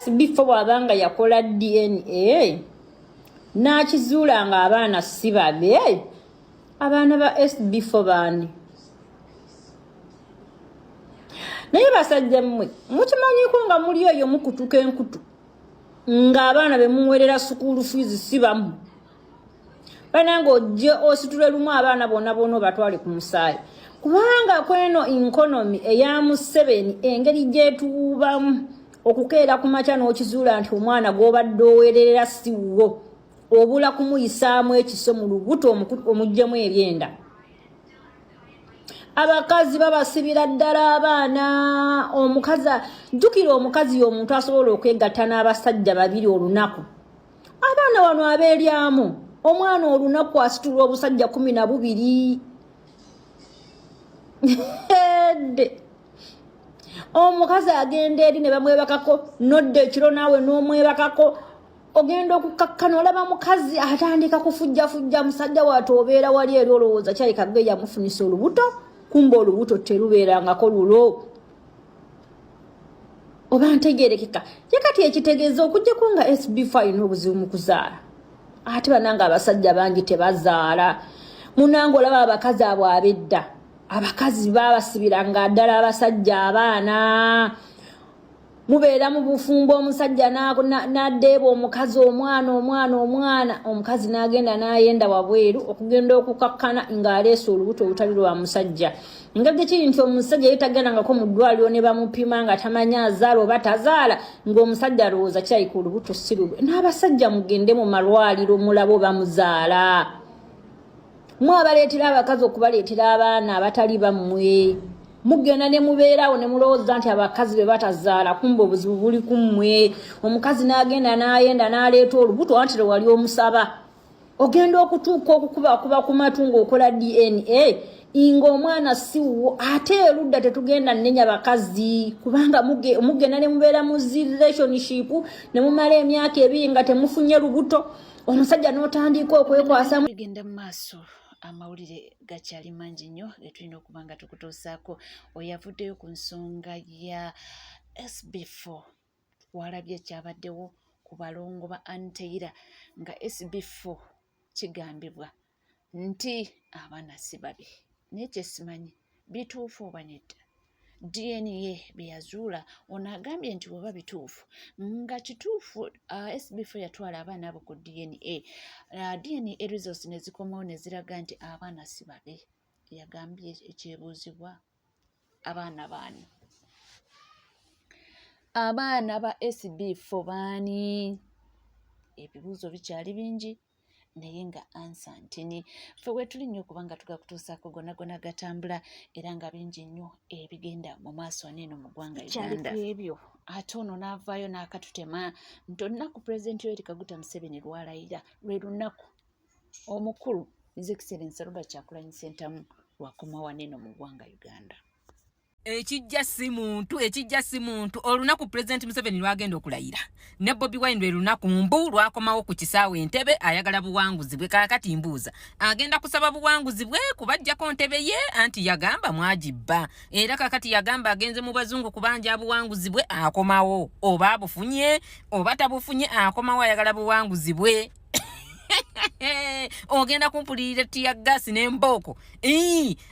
SB4 bw'abanga yakola DNA n'akizuula ng'abaana si babe, abaana ba SB4 baani? Naye basajja mmwe mukimanyiko nga muli eyo mukutuka enkutu ng'abaana be muwerera sukuulu fees si bamu. Bananga ojje ositule lumu abaana bonna batwale ku musaayi. Kubanga kweno economy eya Museveni engeri gyetuubamu okukeera ku makya n'okizuula nti omwana gw'obadde owererera si wo, obula kumuyisaamu ekiso mu lubuto omuggyemu ebyenda. Abakazi babasibira ddala abaana. Jjukira omukazi y'omuntu asobola okwegatta n'abasajja babiri olunaku. Abaana wano abeeryamu omwana olunaku asitula obusajja 12. Omukazi agenda eri ne bamwebakako, nodde ekiro naawe n'omwebakako, ogenda okukakkana olaba mukazi atandika kufujja musajja waate obeera wali eri olowooza kyaleka ge yamufunisa olubuto, kumba olubuto terubeerangako lulo. Oba ntegeerekeka yakati ekitegeeza okugyeko nga SB4 alina obuzibu mu kuzaala. Ate bananga abasajja bangi tebazaala. Munanga olaba abakazi abo ab'edda, abakazi babasibiranga ddala abasajja abaana. Mubeera mu bufumbo omusajja n'addeeba omukazi omwana omukazi n'agenda n'ayenda wabweru okugenda okukakkana ng'aleese olubuto olutali lwa musajja. Ngabye kiri nti omusajja yetaganangako mu ddwaliro ne bamupima nga tamanya azaala oba tazaala, ng'omusajja alowooza kyayika olubuto si lulwe. N'abasajja mugende mu malwaliro mulabo bamuzaala. Mwabaleetera abakazi okubaleetera abaana abatali bammwe. Mugenda ne mubeerawo ne mulowooza nti abakazi be batazaala, kumba obuzibu buli ku mmwe. Omukazi n'agenda n'ayenda n'aleeta olubuto anti wali omusaba. Ogenda okutuuka okukubakuba ku matu ng'okola DNA ng'omwana si wo. Ate erudda tetugenda nnenya bakazi kubanga mugenda ne mubeera mu relationship ne mumala emyaka 2 nga temufunye lubuto. Omusajja n'otandika okwekwasa. Genda mu maaso. Amawulire gakyali mangi nnyo getulina okuba nga tukutuusaako. Oyavuddeyo ku nsonga ya SB4. Walabye kyabaddewo ku balongo ba Anteira nga SB4 kigambibwa nti abaana si babe. Naye kyesimanyi bituufu oba nedda. DNA byeyazuula ono agambye nti bweba bituufu nga kituufu. SB4 yatwala abaana abo ku DNA. DNA results ne zikomawo ne ziraga nti abaana si babe. Yagambye ekyebuuzibwa abaana baani? Abaana ba SB4 baani? Ebibuuzo bikyali bingi naye nga ansa ntini. Ffe wetuli nnyo kubanga tugakutuusaako gonna gatambula era nga bingi nnyo ebigenda mu maaso aneeno mu ggwanga Uganda. Ebyo ate ono n'avaayo n'akatutema nti olunaku Pulezidenti Yoweri Kaguta Museveni lwalayira lwe lunaku omukulu His Excellency Robert Kyagulanyi Ssentamu lwakomawo aneeno mu ggwanga Uganda. Ekijja si muntu olunaku President Museveni lwagenda okulayira ne Bobi Wine lwe lunaku mbu lwakomawo ku kisaawe Entebbe ayagala buwanguzi bwe. Kaakati mbuuza agenda kusaba buwanguzi bwe kubajjako Ntebbe ye anti yagamba mwagibba, era kaakati yagamba agenze mu bazungu kubanja buwanguzi bwe akomawo. Oba abufunye oba tabufunye akomawo ayagala buwanguzi bwe. Ogenda kumpulirira tiya gasi n'embooko.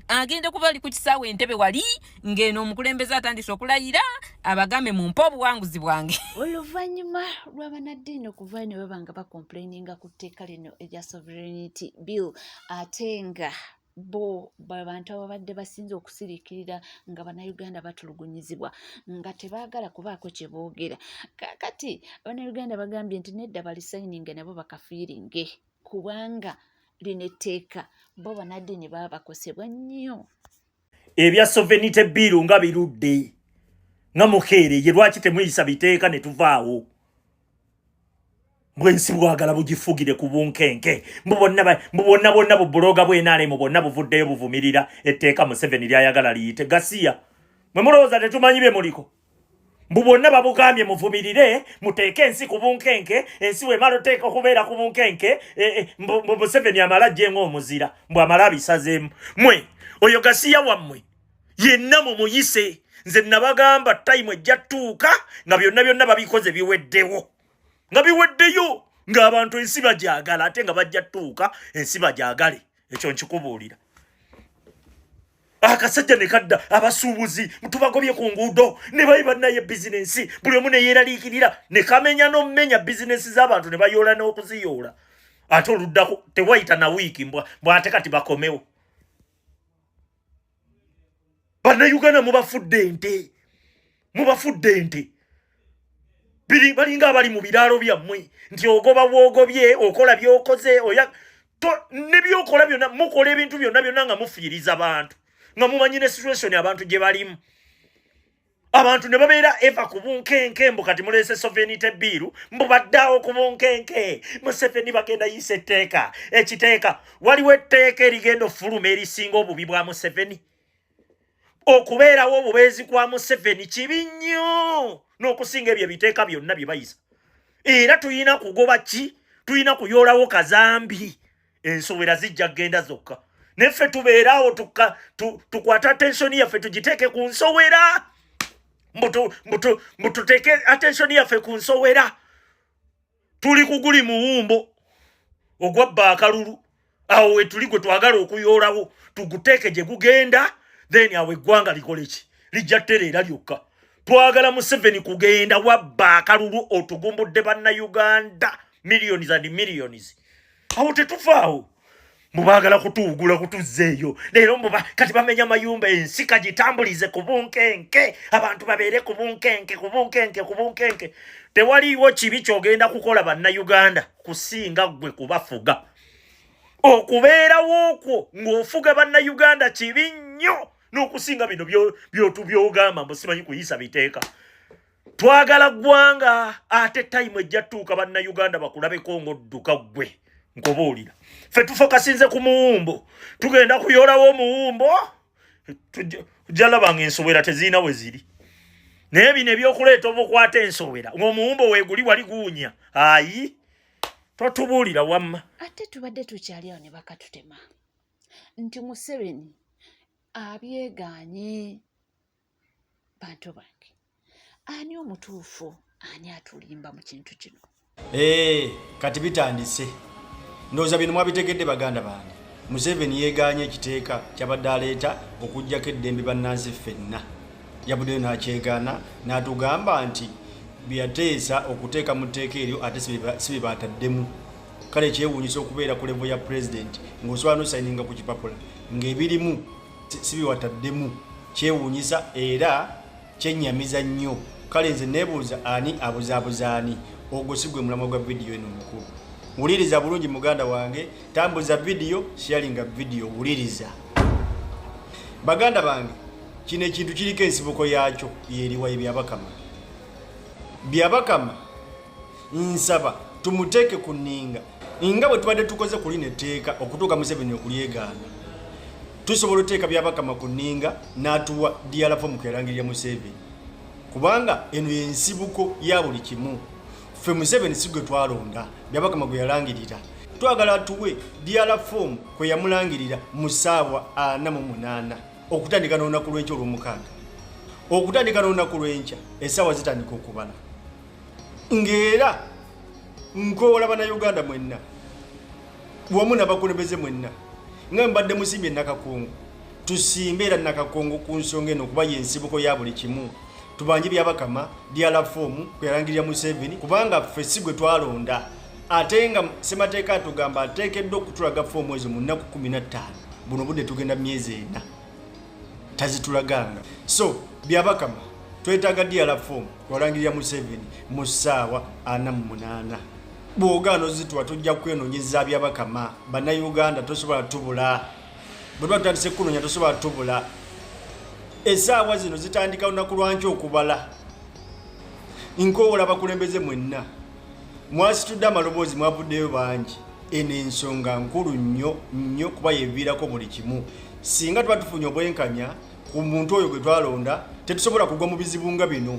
Agenda kuba ali ku kisaawe Entebbe wali ng'eno omukulembeze atandise okulayira abagambe mu mpa obuwanguzi bwange. Oluvannyuma lw'abannaddiini okuva ne baba nga bakomplaininga ku tteeka lino erya sovereignty bill ate nga bo bantu ababadde basinze okusiriikirira nga bannayuganda batulugunyizibwa nga tebaagala kubaako kye boogera. Kaakati bannayuganda bagambye nti nedda balisayininge nabo bakafiiringe kubanga lino etteeka bo bannaddiini baba bakosebwa nnyo. Ebya sovereignty bill nga birudde nga mukeereye lwaki temuyisa biteeka ne tuvaawo? Bwensi bwagala bugifugire ku bunkenke bonna bubuloga bw'enaale mu bonna buvuddeyo buvumirira etteeka Museveni lyayagala liyite. Gasiya mwe mulowooza tetumanyi bye muliko? Bonna babugambye muvumirire muteeke ensi ku bunkenke, ensi wemala oteeka okubeera ku bunkenke. Museveni amala ajjenga omuzira mbw amala abisazeemu. Mwe oyo Gasiya wammwe yenna mumuyise nze nabagamba time ejja tuuka nga byonna babikoze biweddewo nga biweddeyo ng'abantu ensi bagyagala ate nga bajja tuuka ensi bagyagale ekyo nkikubuulira akasajja ne kadda abasuubuzi tubagobye ku nguudo ne bayiba naye bizinensi buli omu ne yeeraliikirira ne kamenya n'omumenya bizinensi z'abantu ne bayoola n'okuziyoola ate oluddako tewayita na wiiki mbwate kati bakomewo bannayuganda mubafudde ente balinga abali mu biraalo byammwe nti ogoba bwogobye okola byokoze ne byokola byonna mukola ebintu byonna nga mufiiriza bantu nga mumanyi ne situation abantu gye balimu abantu ne babeera eva ku bunkenke mbu kati muleese sovereignty bill mbu baddawo ku bunkenke Museveni bagenda yisa ekiteeka waliwo etteeka erigenda ofuluma erisinga obubi bwa Museveni okubeerawo obubeezi kwa Museveni kibi nnyo n'okusinga ebyo ebiteeka byonna bye bayisa era tuyina kugoba tuyina kuyoolawo kazambi ensowera zijja kgenda zokka neffe tubeeraawo tukwata attensioni yaffe tugiteeke ku nsowera mbu tuteeke attensioni yaffe ku nsowera tuli kuguli muwumbo ogwabba akalulu awo we tuli gwe twagala okuyoolawo tuguteeke gye gugenda then awo eggwanga likole ki lijja ttereera lyokka twagala Museveni kugenda wabba akalulu otugumbudde bannayuganda millions and millions awo tetufaawo mubagala kutuugula kutuzzeeyo leero kati bamenya mayumba ensi kagitambulize ku bunkenke abantu babeere ku bunkenke tewaliiwo kibi kyogenda kukola bannayuganda kusinga gwe kubafuga okubeerawo okwo ng'ofuga bannayuganda kibi nnyo n'okusinga bino byotubyoogamba mbu simanyi kuyisa biteeka twagala ggwanga ate time ejja tuuka bannayuganda bakulabeko ng'odduka gwe nkobuulira ffe tufokasinze ku muwumbo tugenda kuyoolawo omuwumbo jalabanga ensowera tezirina we ziri naye bino ebyokuleeta oba okwata ensowera ng'omuwumbo weeguli wali guunya ayi totubuulira wamma ate tubadde tukyali awo ne bakatutema nti Museveni abyegaanye bantu bange ani omutuufu ani atulimba mu kintu kino kati bitandise ndowooza bino mwabitegedde baganda bange Museveni yeegaanye ekiteeka kyabadde aleeta okuggyako eddembe bannansi ffenna yabuddeyo n'akyegaana n'atugamba nti byateesa okuteeka mu tteeka eryo ate si bye baataddemu kale kyewuunyisa okubeera ku levo ya pulezidenti ng'osobola n'osayininga ku kipapula ng'ebirimu si biwataddemu kyewuunyisa era kyennyamiza nnyo kale nze neebuuza ani abuzaabuzaani ogwo si gwe mulamwa gwa vidiyo eno omukulu wuliriza bulungi muganda wange tambuza vidiyo sharinga vidiyo wuliriza baganda bange kino ekintu kiriko ensibuko yaakyo yeriwa byabakama nsaba tumuteeke ku nninga nga bwe tubadde tukoze ku lino etteeka okutuuka Museveni okulyegaana tusobola oteeka byabakama ku nninga n'atuwa DRF mu kwerangirira Museveni kubanga eno yensibuko ya buli kimu ffe Museveni si gwe twalonda byabakama gwe yalangirira twagala atuwe DRF kwe yamulangirira mu ssaawa 48 okutandika n'olunaku lw'enkya olw'omukaaga okutandika n'olunaku lw'enkya essaawa zitandika okubala ng'era nkoola bannayuganda mwenna wamu n'abakulembeze mwenna nga mbadde musimbye Nakakongo tusimbe era Nakakongo ku nsonga eno okuba yensibuko ya buli kimu tubanje byabakama DRF kwerangirira Museveni kubanga ffe si gwe twalonda ate nga ssemateeka atugamba ateekeddwa okutulaga foomu ezo mu nnaku 15 buno budde tugenda myezi 4 tazitulaganga so byabakama twetaaga DRF kwerangirira Museveni mu ssaawa 48 bw'ogaana zituwa tujja kwenoonyeza byabakama bannayuganda tosobola tubula bwe tuba tutandise kunoonya tosobola tubula essaawa zino zitandika lunaku lwankyo okubala nkoowola abakulembeze mwenna mwasitudde amaloboozi mwavuddeyo bangi eno ensonga nkulu nnyo kuba yeviirako buli kimu singa tuba tufunye obwenkanya ku muntu oyo gwe twalonda tetusobola kugwa mu bizibu nga bino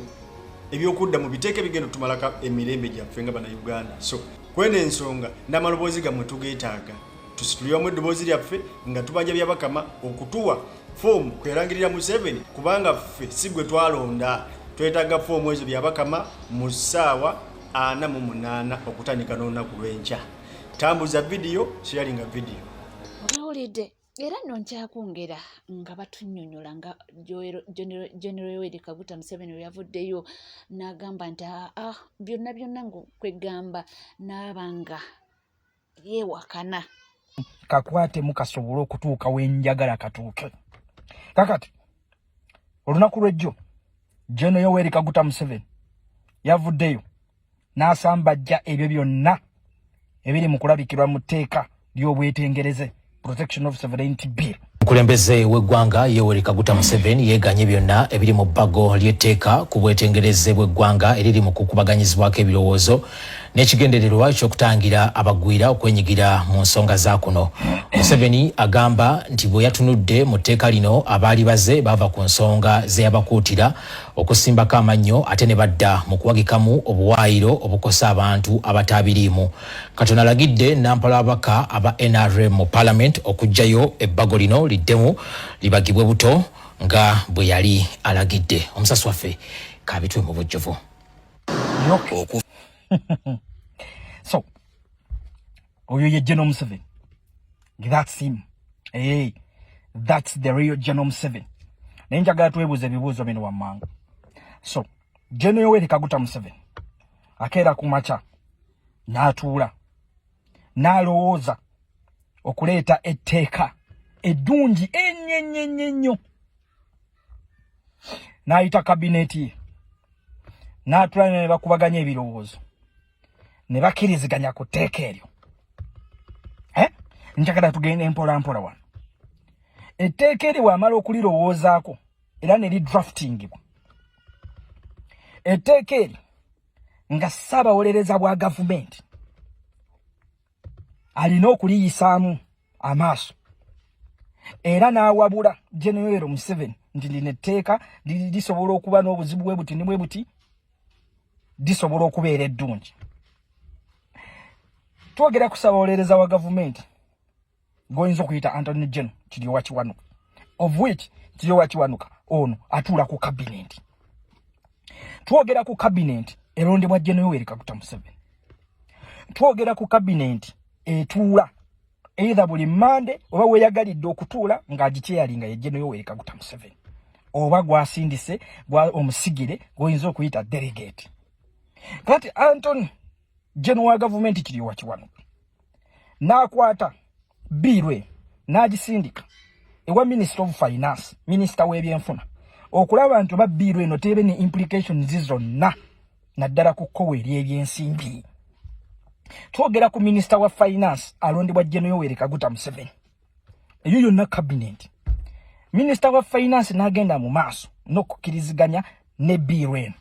ebyokudda mu biteeke bigenda tumalaka emirembe gyaffe nga bannayuganda so kweno ensonga n'amaloboozi gammwe tugeetaaga tusituliwamu eddoboozi lyaffe nga tubanja byabakama okutuwa form kwerangirira Museveni kubanga ffe sigwe twalonda twetaaga form ezo byabakama mu ssaawa 48 okutandika n'olunaku lw'enkya. Tambuza video, sharinga video. Olawulidde era nno nkyakwongera nga batunnyonnyola nga General Yoweri Kaguta Museveni we yavuddeyo n'agamba nti byonna kwegamba n'abanga yeewakana. Kakwate mukasobola okutuuka wenjagala katuuke. Kakati olunaku lw'ejjo General Yoweri Kaguta Museveni yavuddeyo n'asambajja ebyo byonna ebiri mu kulabikirwa mu tteeka ly'obwetengereze Protection of Sovereignty Bill. Kulembeze w'eggwanga Yoweri Kaguta Museveni yeganye byonna ebiri mu bbago ly'etteeka ku bwetengereze bw'eggwanga eriri mu kukubaganyizibwako ebirowoozo n'ekigendererwa eky'okutangira abagwira okwenyigira mu nsonga za kuno. Museveni agamba nti bwe yatunudde mu tteeka lino abaali baze bava ku nsonga ze yabakuutira okusimbako amannyo ate ne badda mu kuwagikamu obuwaayiro obukosa abantu abataabiriimu. Katono alagidde nampala ababaka aba NRM mu Parliament okuggyayo ebbago lino liddemu libagibwe buto nga bwe yali alagidde. Omusasi waffe kabitwe mu bujjuvu. So, oyo ye General Museveni. That's him. Hey, that's the real General Museveni. Nenjagala twebuuza ebibuuzo bino wammanga. So, General Yoweri Kaguta Museveni akeera ku makya n'atuula n'alowooza okuleeta etteeka eddungi ennyo n'ayita kabineti ye n'atuula ne bakubaganya ebirowoozo ne bakkiriziganya ku tteeka eryo. Njagala tugende mpola wano. Etteeka eryo wamala okulirowoozaako era ne lidraftingibwa. Etteeka eryo nga ssaabawolereza bwa gavumenti alina okuliyisaamu amaaso era n'awabula General Museveni nti lino etteeka lisobola okuba n'obuzibu bwe buti ne bwe buti lisobola okubeera eddungi. Twogera ku ssaabawolereza wa gavumenti goyinza okuyita Anthony General Kiryowa Kiwanuka, of which Kiryowa Kiwanuka ono atuula ku kabineti. Twogera ku kabineti erondebwa General Yoweri Kaguta Museveni. Twogera ku kabineti etuula either buli Monday oba weeyagalidde okutuula ng'agikyeyalinga ye General Yoweri Kaguta Museveni, oba gwasindise gwa omusigire goyinza okuyita delegate. Kati Anthony General wa gavumenti Kiryowa Kiwanuka n'akwata birwe n'agisindika ewa Minister of Finance, Minister w'ebyenfuna, okulaba nti oba birwe eno tebe ne implications zonna naddala ku kkowe ery'ebyensimbi. Twogera ku Minister wa Finance alondebwa General Yoweri Kaguta Museveni. Eyo yonna cabinet. Minister wa Finance n'agenda mu maaso n'okukkiriziganya ne birwe eno.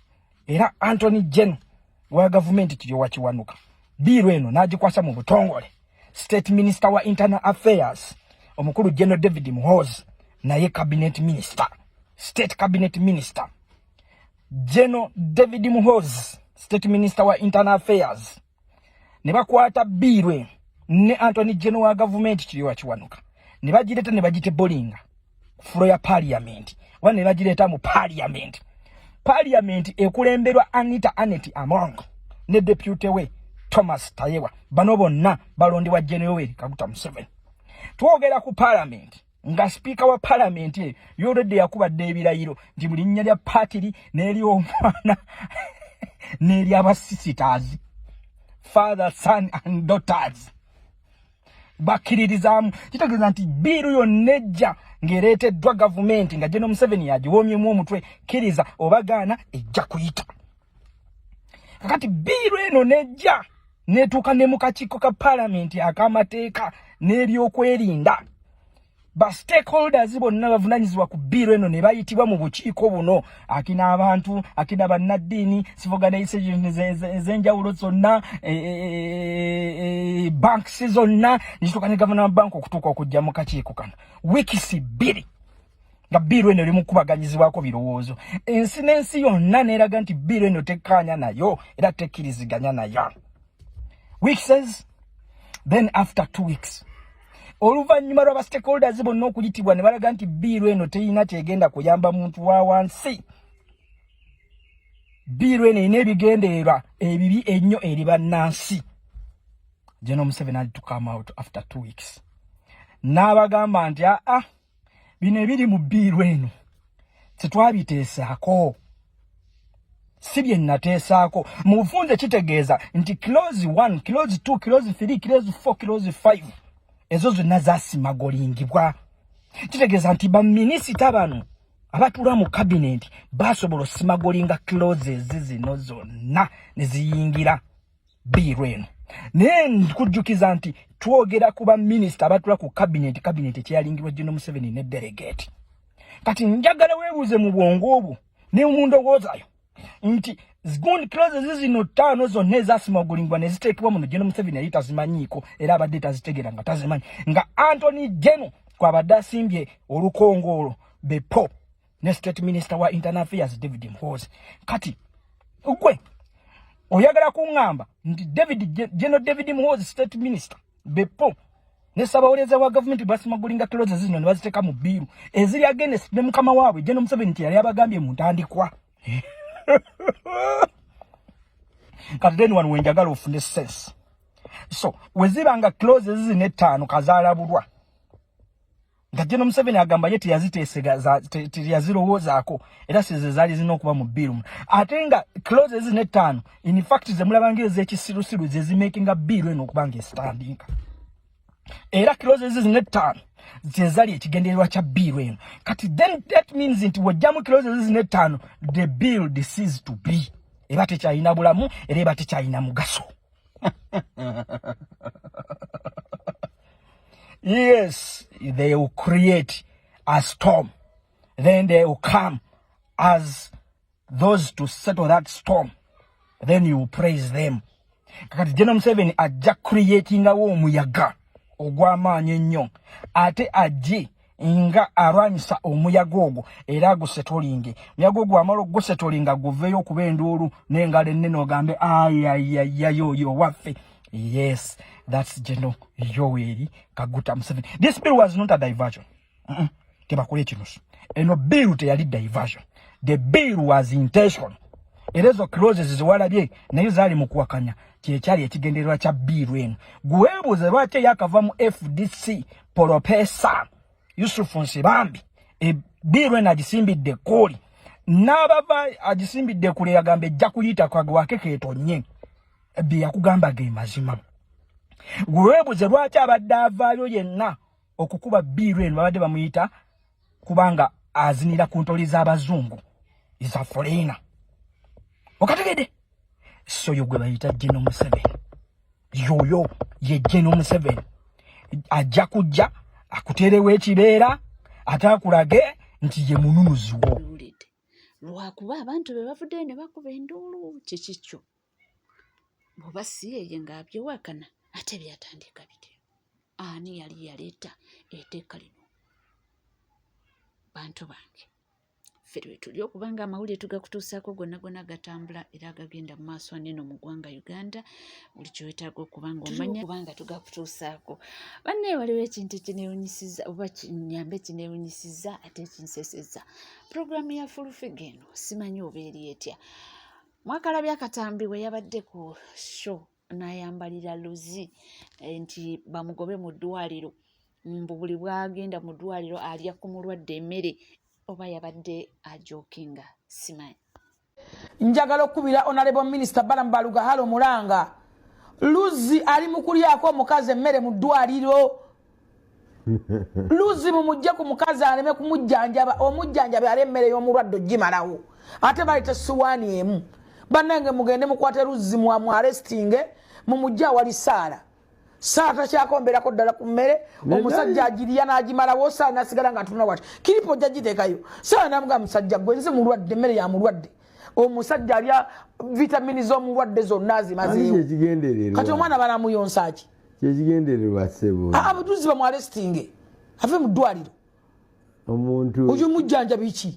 Era Anthony General wa gavumenti Kiryowa Kiwanuka birwe eno n'agikwasa mu butongole. State Minister wa Internal Affairs omukulu General David Muhoozi naye cabinet minister, state cabinet minister. General David Muhoozi State Minister wa Internal Affairs ne bakwata birwe ne Anthony General wa gavumenti Kiryowa Kiwanuka ne bagireta ne bagite bolinga floor ya parliament wane ne bagireta mu parliament ekulemberwa Anita Anet Among ne deputy we Thomas Tayewa. Bano bonna balondebwa General Yoweri Kaguta Museveni. Twogera ku parliament nga speaker wa parliament yolede yakubadde ebirayiro nti buli nnya lya party n'eri omwana n'eri abasisiters, father, son and daughters bakkiririzaamu. Kitegeeza nti biiru yonnejja ng'ereeteddwa gavumenti nga General Museveni yagiwoomyemu omutwe, kkiriza obagaana ejja kuyita. Kakati biiru eno nejja netuuka ne mu kakiiko ka parliament ak'amateeka n'ebyokwerinda. Ba stakeholders bonna bavunanyizibwa ku biiru eno ne bayitibwa mu bukiiko buno, akina abantu, akina bannaddiini, civil organizations ez'enjawulo zonna, banks zonna, nekituuka ne government bank okutuuka okujja mu kakiiko kano. Wiikisi bbiri nga biiru eno erimu kubaganyizibwako birowoozo. Ensi n'ensi yonna n'eraga nti biiru eno tekkaanya nayo era tekkiriziganya nayo. Weeks says, then after 2 weeks, oluvannyuma lw'aba stakeholders bonna okuyitibwa ne balaga nti biiru eno teyina kyegenda kuyamba muntu wa wansi. Biiru eno erina ebigendererwa ebibi ennyo eri bannansi. General Museveni had to come out after 2 weeks. N'abagamba nti bino ebiri mu biiru eno tetwabiteesaako. Si bye nateesaako. Mu bufunze kitegeeza nti clause 1, clause 2, clause 3, clause 4, clause 5 ezo zonna zaasimagolingibwa. Kitegeeza nti baminisita bano abatuula mu cabinet basobola osimagolinga clauses zino zonna ne ziyingira biiru eno. Naye nkujjukiza nti twogera ku baminisita abatuula ku cabinet kyeyalingirwa General Museveni ne delegate. Kati njagala weebuuze mu bwongo obwo ne mu ndowoozayo nti zigundi clauses zino 5 zonna ezasimagolingwa ne ziteekebwa muno General Museveni yali tazimanyiiko era abadde tazitegeera nga tazimanyi nga Anthony General kwabadde asimbye olukongoolo Bepo ne State Minister wa Internal Affairs David Mhozi. Kati gwe oyagala kuŋŋamba nti General David Mhozi State Minister Bepo ne Ssabawoleza wa government basimagolinga clauses zino ne baziteeka mu biiru eziri against ne mukama waabwe General Museveni nti yali abagambye mu ntandikwa. Kati then wano wenjagala ofune sense. So wezibanga clauses zino 5 kazaalabulwa nga General Museveni agamba ye teyaziteesega teyazirowoozaako era size zaali zina okuba mu biiru. Ate nga clauses zino 5 in fact zemulabanga ez'ekisirusiru ze zimakinga biiru eno okuba ng'estandinga. Era clauses zino 5 zezali ekigendererwa kya biiru eno. Kati then that means nti wajjamu clauses zino 5 the bill ceases to be. Eba tekyalina bulamu era eba tekyalina mugaso. Yes, they will create a storm. Then they will come as those to settle that storm. Then you will praise them. Kakati General Museveni ajja creatingawo omuyaga ogw'amaanyi ennyo. Ate ajje nga arwanyisa omuyaga ogwo era gusetolinge. Omuyaga ogwo amala ogusetolinga guveeyo okuba enduulu n'engalo ennene ogambe yo waffe. Yes, that's General Yoweri Kaguta Museveni. This bill was not a diversion. Tebakole kinusu. Eno bill teyali diversion. The bill was intentional. Erezo clauses ziwalabye naye zaali mu kuwakanya kyekyali ekigendererwa kya biiru eno. Guweebuuze lwaki yakava mu FDC Professor Yusuf Nsibambi biiru eno agisimbidde kooli n'abava agisimbidde kule yagamba ejja kuyita kagwake keetonye bye yakugamba ge mazima. Guweebuuze lwaki abadde avaayo yenna okukuba biiru eno babadde bamuyita kubanga azinira ku ntoli z'abazungu is a foreigner. Okategede so yo gwe bayita General Museveni. Yoyo ye General Museveni ajja kujja akuterewo ekibeera atakulage nti ye mununuzi wo. Lwakuba abantu be bavuddeyo ne bakuba enduulu kikikyo bw'oba si ye ng'abyewakana ate byatandika bityo. Ani yali yaleeta etteeka lino? Bantu bange ffe lwe tuli okubanga amawulire tugakutuusaako gonna gatambula era gagenda mu maaso aneno mu ggwanga Uganda. Buli kyewetaaga okubanga omanya kubanga tugakutuusaako. Bannaye waliwo ekintu kineewunyisiza oba kinyambe kineewunyisiza ate kinseseza. Puroguramu ya Fulufig eno simanyi oba eri etya. Mwakalabya Katambi we yabadde ku show n'ayambalira luzi nti bamugobe mu ddwaliro. Buli bwagenda mu ddwaliro alya ku mulwadde emmere oba yabadde ajokinga simanyi. Njagala okubira Honorable Minister Balamu Baluga Halo Mulanga luzi ali mu kulyako omukazi emmere mu ddwaliro. Luzi mumujja ku mukazi aleme kumujjanjaba omujjanjabe ale emmere y'omulwadde ogimalawo ate baleta suwaani emu. Bannange mugende mukwate luzi mu arrestinge mumujja wali Saala. Saala takyakomberako ddala ku mmere omusajja agiriya n'agimalawo Saala nasigala nga atunula wati kiripo jagiteekayo. Saala namugamba musajja gwe nze mulwadde emmere ya mulwadde. Omusajja alya vitamini z'omulwadde zonna azimazeewo. Kati omwana balamuyonsa ki? Kyekigendererwa ssebo. Abaduzi bamu arrestinge ave mu ddwaliro. Omuntu oyo mujjanjabi ki?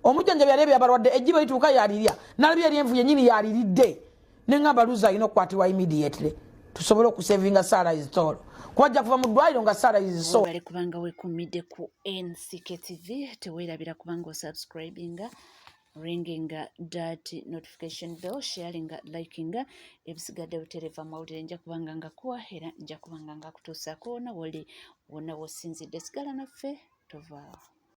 Omujjanjabi alebye abalwadde ejjiba lituuka yalirya n'alabye eri envu yennyini yaliridde. Ne ngamba luzi alina okukwatibwa immediately. tusobole okusevinga Sunrise Toro kwajja kuva mu ddwaliro nga Sunrise so bale kubanga wekumidde ku NCK TV teweerabira kubanga osubscribinga ringinga that notification bell sharinga likinga ebisigadde butereva amawulire nja kubanga nga kuwa era nja kubanga nga kutuusaako wona woli wonna wosinzidde sigala naffe tovaawo.